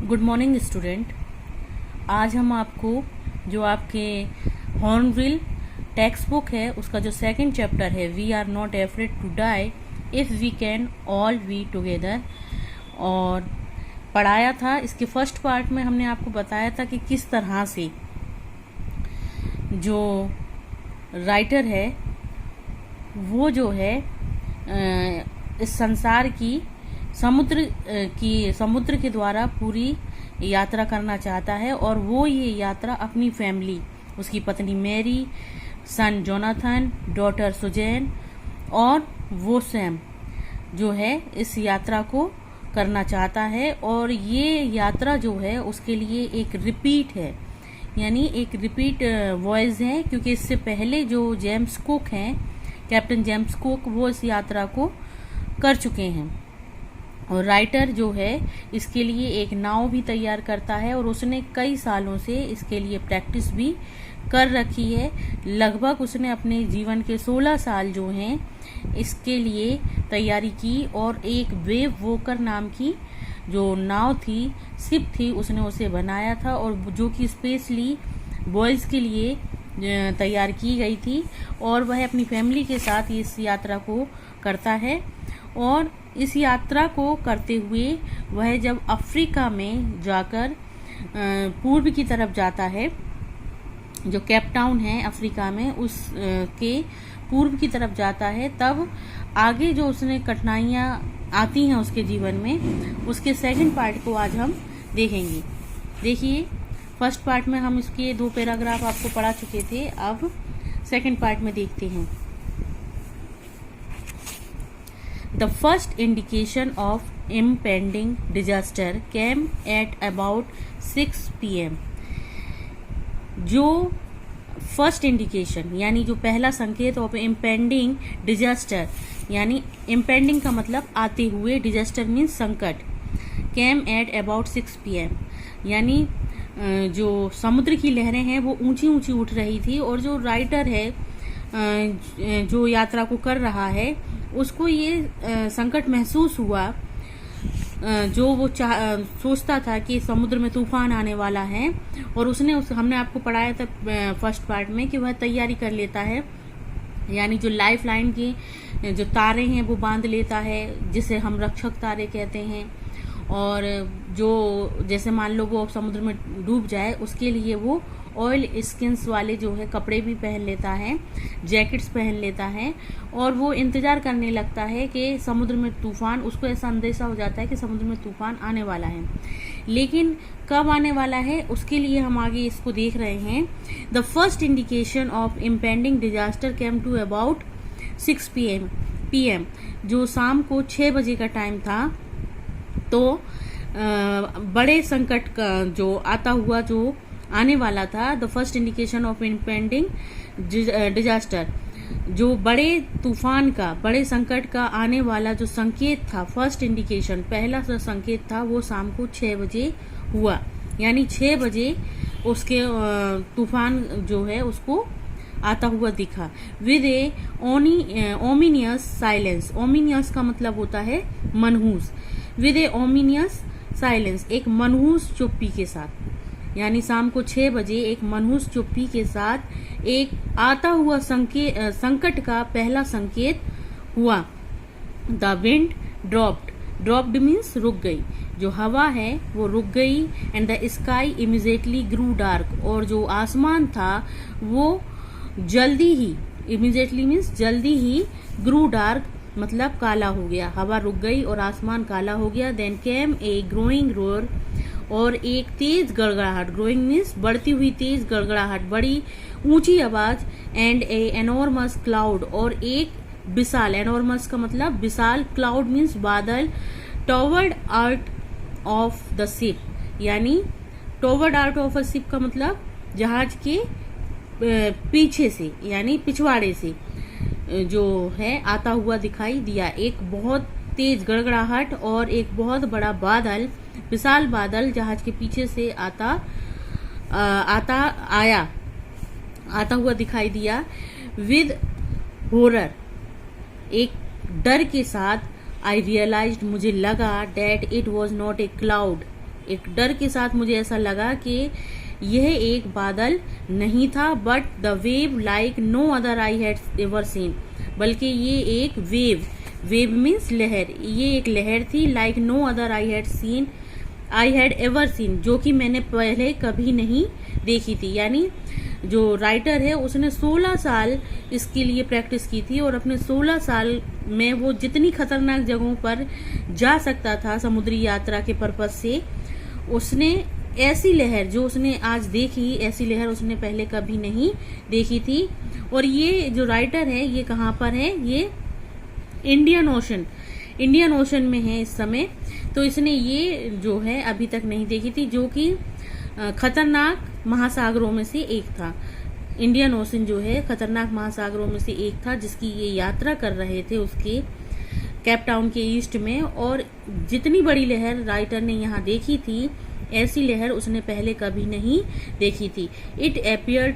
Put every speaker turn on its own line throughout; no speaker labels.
Good morning student. आज हम आपको जो आपके हॉर्नबिल टेक्स्ट बुक है उसका जो सेकंड चैप्टर है we are not afraid to die if we can all we together और पढ़ाया था। इसके फर्स्ट पार्ट में हमने आपको बताया था कि किस तरह से जो राइटर है वो जो है इस संसार की समुद्र के द्वारा पूरी यात्रा करना चाहता है और वो ये यात्रा अपनी फैमिली, उसकी पत्नी मैरी, सन जोनाथन, डॉटर सुजैन और वो सैम जो है इस यात्रा को करना चाहता है। और ये यात्रा जो है उसके लिए एक रिपीट है, यानी एक रिपीट वॉइस है, क्योंकि इससे पहले जो जेम्स कुक हैं, कैप्टन जेम्स कुक, वो इस यात्रा को कर चुके हैं। और राइटर जो है इसके लिए एक नाव भी तैयार करता है और उसने कई सालों से इसके लिए प्रैक्टिस भी कर रखी है। लगभग उसने अपने जीवन के 16 साल जो हैं इसके लिए तैयारी की और एक वेव वॉकर नाम की जो नाव थी, शिप थी, उसने उसे बनाया था और जो कि स्पेशली बॉयज़ के लिए तैयार की गई थी। और वह अपनी फैमिली के साथ इस यात्रा को करता है और इस यात्रा को करते हुए वह जब अफ्रीका में जाकर पूर्व की तरफ जाता है, जो केप टाउन है अफ्रीका में, उस के पूर्व की तरफ जाता है, तब आगे जो उसने कठिनाइयाँ आती हैं उसके जीवन में, उसके सेकंड पार्ट को आज हम देखेंगे। देखिए, फर्स्ट पार्ट में हम इसके 2 पैराग्राफ आपको पढ़ा चुके थे, अब सेकंड पार्ट में देखते हैं। The first indication of impending disaster came at about 6 p.m. जो फर्स्ट इंडिकेशन यानी जो पहला संकेत ऑफ इम्पेंडिंग डिजास्टर, यानी इम्पेंडिंग का मतलब आते हुए, डिजास्टर मीन्स संकट, केम एट अबाउट 6 p.m. यानी जो समुद्र की लहरें हैं वो ऊंची ऊंची उठ रही थी और जो राइटर है जो यात्रा को कर रहा है उसको ये संकट महसूस हुआ, जो वो सोचता था कि समुद्र में तूफान आने वाला है। और हमने आपको पढ़ाया था फर्स्ट पार्ट में कि वह तैयारी कर लेता है, यानी जो लाइफ लाइन के जो तारे हैं वो बांध लेता है, जिसे हम रक्षक तारे कहते हैं। और जो जैसे मान लो वो समुद्र में डूब जाए उसके लिए वो ऑयल स्किन्स वाले जो है कपड़े भी पहन लेता है, जैकेट्स पहन लेता है और वो इंतजार करने लगता है कि समुद्र में तूफान, उसको ऐसा अंदेशा हो जाता है कि समुद्र में तूफान आने वाला है। लेकिन कब आने वाला है उसके लिए हम आगे इसको देख रहे हैं। The first indication of impending disaster came to about 6 PM, जो शाम को 6 बजे का टाइम था। तो बड़े संकट का जो आता हुआ जो आने वाला था, the first indication of impending disaster, जो बड़े तूफान का, बड़े संकट का आने वाला जो संकेत था, फर्स्ट इंडिकेशन, पहला जो संकेत था वो शाम को 6 बजे हुआ। यानी 6 बजे उसके तूफान जो है उसको आता हुआ दिखा। विद ए ओमिनियस साइलेंस, ओमिनियस का मतलब होता है मनहूस, विद ए ओमिनियस साइलेंस, एक मनहूस चुप्पी के साथ, यानी शाम को 6 बजे एक मनहूस चुप्पी के साथ एक आता हुआ संकट का पहला संकेत हुआ। द विंड ड्रॉप्ड मीन्स रुक गई, जो हवा है वो रुक गई। And the sky immediately grew dark, और जो आसमान था वो जल्दी ही, इमीडिएटली मीन्स जल्दी ही, ग्रू डार्क मतलब काला हो गया, हवा रुक गई और आसमान काला हो गया। Then came a growing roar, और एक तेज गड़गड़ाहट, ग्रोइंग मीन्स बढ़ती हुई तेज गड़गड़ाहट, बड़ी ऊंची आवाज। एंड ए एनॉर्मस क्लाउड, और एक विशाल, एनॉर्मस का मतलब विशाल, क्लाउड मीन्स बादल, टॉवर्ड आउट ऑफ द शिप, यानी टॉवर्ड आउट ऑफ अ शिप का मतलब जहाज के पीछे से, यानी पिछवाड़े से जो है आता हुआ दिखाई दिया। एक बहुत तेज गड़गड़ाहट और एक बहुत बड़ा बादल, विशाल बादल जहाज के पीछे से आता हुआ दिखाई दिया। विद हॉरर, एक डर के साथ, आई रियलाइज्ड, मुझे लगा, that it was not a cloud, एक डर के साथ मुझे ऐसा लगा कि यह एक बादल नहीं था, but the wave like no other I had ever seen, बल्कि ये एक वेव मीन्स लहर, ये एक लहर थी, like no other I had ever seen, जो कि मैंने पहले कभी नहीं देखी थी। यानी जो राइटर है उसने 16 साल इसके लिए प्रैक्टिस की थी और अपने 16 साल में वो जितनी खतरनाक जगहों पर जा सकता था समुद्री यात्रा के पर्पज से, उसने ऐसी लहर जो उसने आज देखी, ऐसी लहर उसने पहले कभी नहीं देखी थी। और ये जो राइटर है ये कहाँ पर है, ये इंडियन ओशन में है इस समय। तो इसने ये जो है अभी तक नहीं देखी थी, जो कि खतरनाक महासागरों में से एक था। इंडियन ओशन जो है खतरनाक महासागरों में से एक था, जिसकी ये यात्रा कर रहे थे उसके केप टाउन के ईस्ट में। और जितनी बड़ी लहर राइटर ने यहाँ देखी थी, ऐसी लहर उसने पहले कभी नहीं देखी थी। इट अपीयर्ड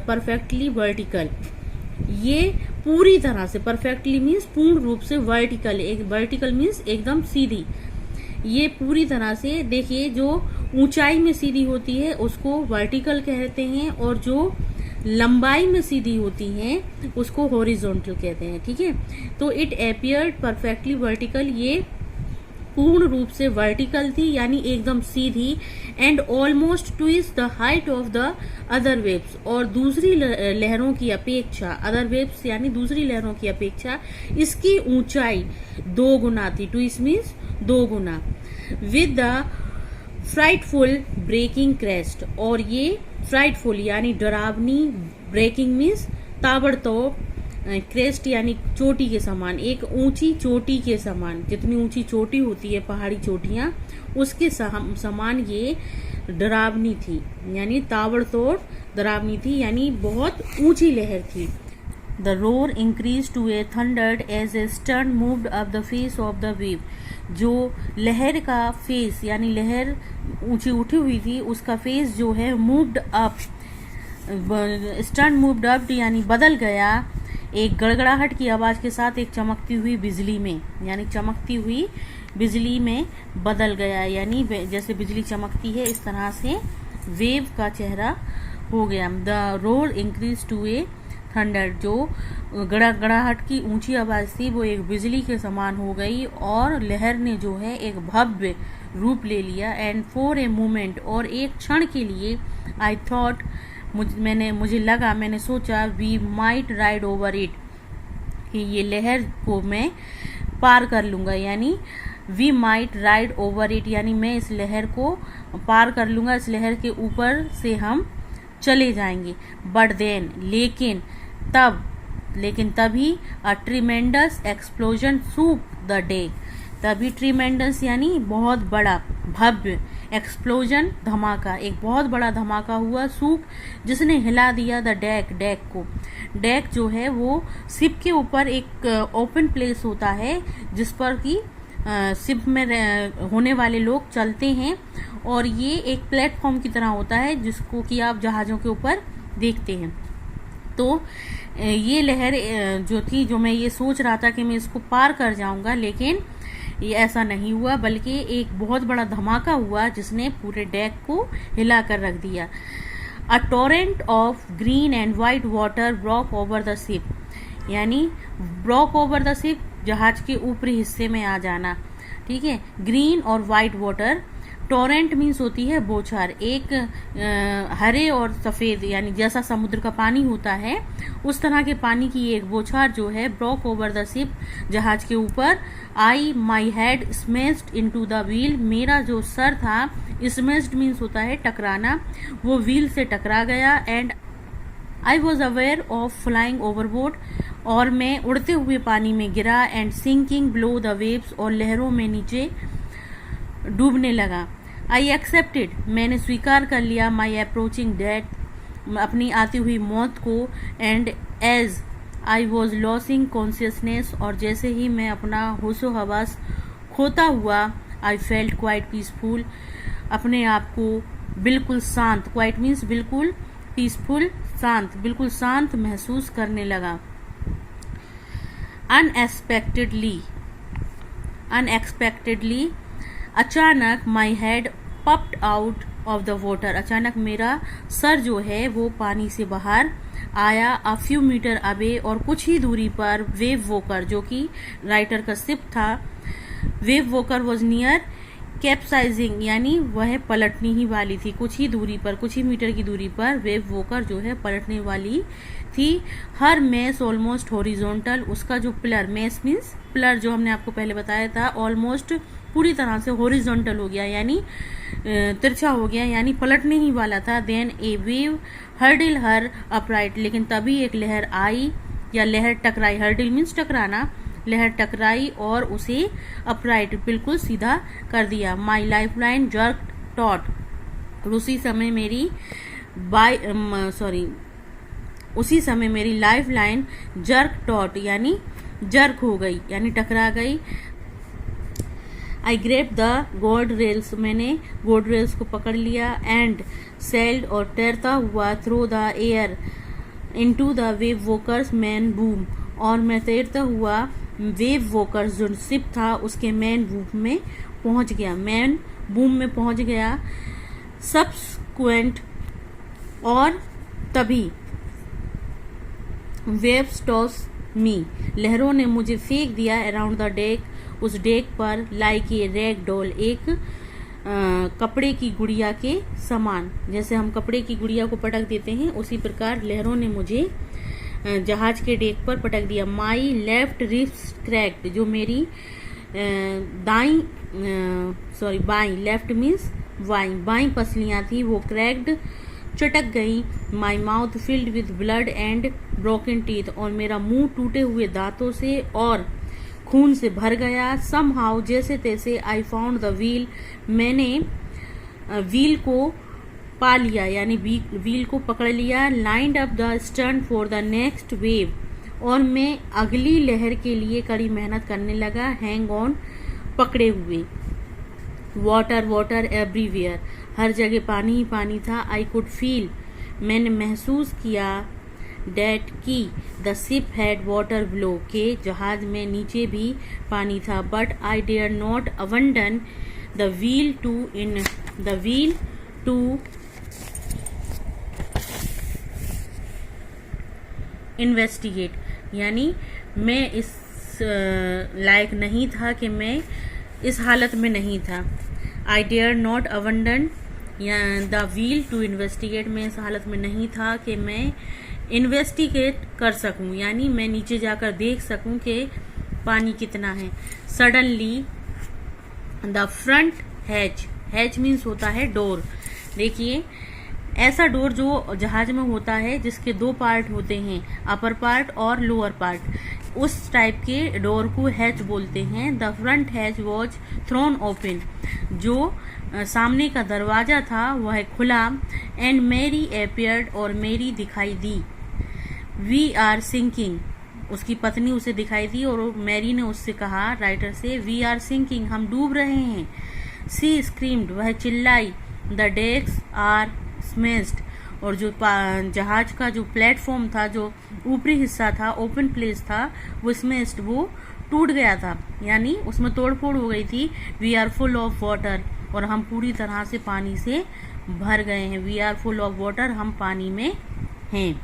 परफेक्टली वर्टिकल, ये पूरी तरह से, परफेक्टली मीन्स पूर्ण रूप से, वर्टिकल, एक वर्टिकल मीन्स एकदम सीधी, ये पूरी तरह से, देखिए जो ऊंचाई में सीधी होती है उसको वर्टिकल कहते हैं, और जो लंबाई में सीधी होती हैं उसको हॉरिजॉन्टल कहते हैं। ठीक है, तो इट अपीयर्ड परफेक्टली वर्टिकल, ये पूर्ण रूप से वर्टिकल थी, यानी एकदम सीधी, and almost twice the height of the other waves, और दूसरी लहरों की अपेक्षा, अदर वेव्स यानी दूसरी लहरों की अपेक्षा इसकी ऊंचाई 2 गुना थी। ट्विस मीन्स 2 गुना। With the frightful breaking crest, और ये फ्राइटफुल यानी डरावनी, ब्रेकिंग मीन्स ताबड़तोड़, क्रेस्ट यानी चोटी के समान, एक ऊंची चोटी के समान, जितनी ऊंची चोटी होती है पहाड़ी चोटियां, उसके समान ये डरावनी थी, यानी ताबड़तोड़ डरावनी थी, यानी बहुत ऊंची लहर थी। The roar increase to a thundered as a stern moved up the face of the wave, जो लहर का फेस यानी लहर ऊंची उठी हुई थी, उसका फेस जो है moved up, stern moved up यानी बदल गया, एक गड़गड़ाहट की आवाज के साथ एक चमकती हुई बिजली में, यानी चमकती हुई बिजली में बदल गया, यानी जैसे बिजली चमकती है इस तरह से वेव का चेहरा हो गया। The roar increase to a thunder, जो गड़गड़ाहट की ऊंची आवाज थी वो एक बिजली के समान हो गई, और लहर ने जो है एक भव्य रूप ले लिया। एंड फॉर ए मोमेंट, और एक क्षण के लिए, आई थॉट, मैंने सोचा, we might ride over it, कि ये लहर को मैं पार कर लूंगा, यानी we might ride over it, यानी मैं इस लहर को पार कर लूंगा, इस लहर के ऊपर से हम चले जाएंगे। बट देन, लेकिन तभी a tremendous explosion swept the deck, तभी ट्रीमेंडस यानी बहुत बड़ा, भव्य, एक्सप्लोजन धमाका, एक बहुत बड़ा धमाका हुआ, सूप जिसने हिला दिया द डेक को। डेक जो है वो शिप के ऊपर एक ओपन प्लेस होता है जिस पर कि शिप में होने वाले लोग चलते हैं, और ये एक प्लेटफॉर्म की तरह होता है जिसको कि आप जहाज़ों के ऊपर देखते हैं। तो ये लहर जो थी, जो मैं ये सोच रहा था कि मैं इसको पार कर जाऊंगा, लेकिन ये ऐसा नहीं हुआ, बल्कि एक बहुत बड़ा धमाका हुआ जिसने पूरे डेक को हिला कर रख दिया। A torrent of green and white water broke over the ship, यानी ब्रोक ओवर द शिप, जहाज के ऊपरी हिस्से में आ जाना। ठीक है, ग्रीन और वाइट वाटर, टोरेंट मीन्स होती है बौछार, एक हरे और सफेद, यानी जैसा समुद्र का पानी होता है उस तरह के पानी की एक बौछार जो है ब्रोक ओवर द शिप, जहाज के ऊपर। I my head smashed into the wheel, मेरा जो सर था, स्मैश्ड मीन्स होता है टकराना, वो व्हील से टकरा गया। And I was aware of flying overboard, और मैं उड़ते हुए पानी में गिरा। And sinking below the waves, और लहरों में नीचे डूबने लगा। आई एक्सेप्टेड, मैंने स्वीकार कर लिया, माई अप्रोचिंग डेथ, अपनी आती हुई मौत को। And as I was losing consciousness, और जैसे ही मैं अपना होशो हवास खोता हुआ, आई फेल्ट क्वाइट पीसफुल, अपने आप को बिल्कुल शांत, क्वाइट मीन्स बिल्कुल, पीसफुल शांत, बिल्कुल शांत महसूस करने लगा। अनएक्सपेक्टेडली अचानक my head popped out of the water, अचानक मेरा सर जो है वो पानी से बाहर आया। अ फ्यू मीटर अवे, और कुछ ही दूरी पर वेव वॉकर, जो कि राइटर का शिप था, wave walker was near capsizing, यानी वह पलटने ही वाली थी। कुछ ही दूरी पर, कुछ ही मीटर की दूरी पर वेव वॉकर जो है पलटने वाली थी। हर मैस ऑलमोस्ट हॉरिजॉन्टल, उसका जो पिलर, मैस मीन्स पिलर, जो हमने आपको पहले बताया था, ऑलमोस्ट पूरी तरह से हॉरिजॉन्टल हो गया, यानी तिरछा हो गया, यानी पलटने ही वाला था। देन ए वेव हर्डिल हर अपराइट, लेकिन तभी एक लहर आई या लहर टकराई, हर्डिल मीन्स टकराना, लहर टकराई और उसे अपराइट बिल्कुल सीधा कर दिया। My life line jerk taught, उसी समय मेरी लाइफ लाइन जर्क टॉट, यानी जर्क हो गई, यानी टकरा गई। आई ग्रेप द गोल्ड रेल्स, मैंने गोल्ड रेल्स को पकड़ लिया। एंड सेल्ड, और तैरता हुआ, through the air into the wave walkers man boom, और मैं तैरता हुआ वेव वॉकर्स जो शिप था उसके मैन बूम में पहुंच गया, मैन बूम में पहुंच गया। सब्सक्वेंट, और तभी वेव्स टॉस मी, लहरों ने मुझे फेंक दिया। अराउंड द डेक, उस डेक पर, लाइक ए रैग डॉल, एक कपड़े की गुड़िया के समान, जैसे हम कपड़े की गुड़िया को पटक देते हैं उसी प्रकार लहरों ने मुझे जहाज के डेक पर पटक दिया। माई लेफ्ट रिब्स क्रैक्ड, जो मेरी बाई, लेफ्ट मीन्स बाई पसलियां थी वो क्रैक्ड, चटक गई। My mouth filled with blood and broken teeth, और मेरा मुंह टूटे हुए दांतों से और खून से भर गया। समहाउ, जैसे तैसे, आई फाउंड द व्हील, मैंने व्हील को पा लिया, यानी व्हील को पकड़ लिया। Lined up the stern for the next wave, और मैं अगली लहर के लिए कड़ी मेहनत करने लगा। हैंग ऑन, पकड़े हुए। वाटर वाटर एवरीवेयर, हर जगह पानी ही पानी था। आई कुड फील, मैंने महसूस किया। डेट की the ship had water below, के जहाज में नीचे भी पानी था। But I dare not abandon the wheel to investigate, यानी मैं इस लायक नहीं था कि मैं इस हालत में नहीं था। I dare not abandon the wheel to investigate, मैं इस हालत में नहीं था कि मैं इन्वेस्टिगेट कर सकूं, यानी मैं नीचे जाकर देख सकूं कि पानी कितना है। Suddenly the front hatch means होता है डोर, देखिए ऐसा डोर जो जहाज में होता है जिसके दो पार्ट होते हैं, अपर पार्ट और लोअर पार्ट, उस टाइप के डोर को हैच बोलते हैं। The front hatch was throne open, जो सामने का दरवाजा था वह खुला। एंड मैरी एपियर्ड, और मेरी दिखाई दी। वी आर सिंकिंग, उसकी पत्नी उसे दिखाई दी और मैरी ने उससे कहा, राइटर से, वी आर सिंकिंग, हम डूब रहे हैं। सी स्क्रीम्ड, वह चिल्लाई। द डेक्स आर स्मेश्ड, और जो जहाज का जो प्लेटफॉर्म था, जो ऊपरी हिस्सा था, ओपन प्लेस था, वो स्मेश्ड, वो टूट गया था, यानी उसमें तोड़फोड़ हो गई थी। We are full of water, और हम पूरी तरह से पानी से भर गए हैं। We are full of water, हम पानी में हैं।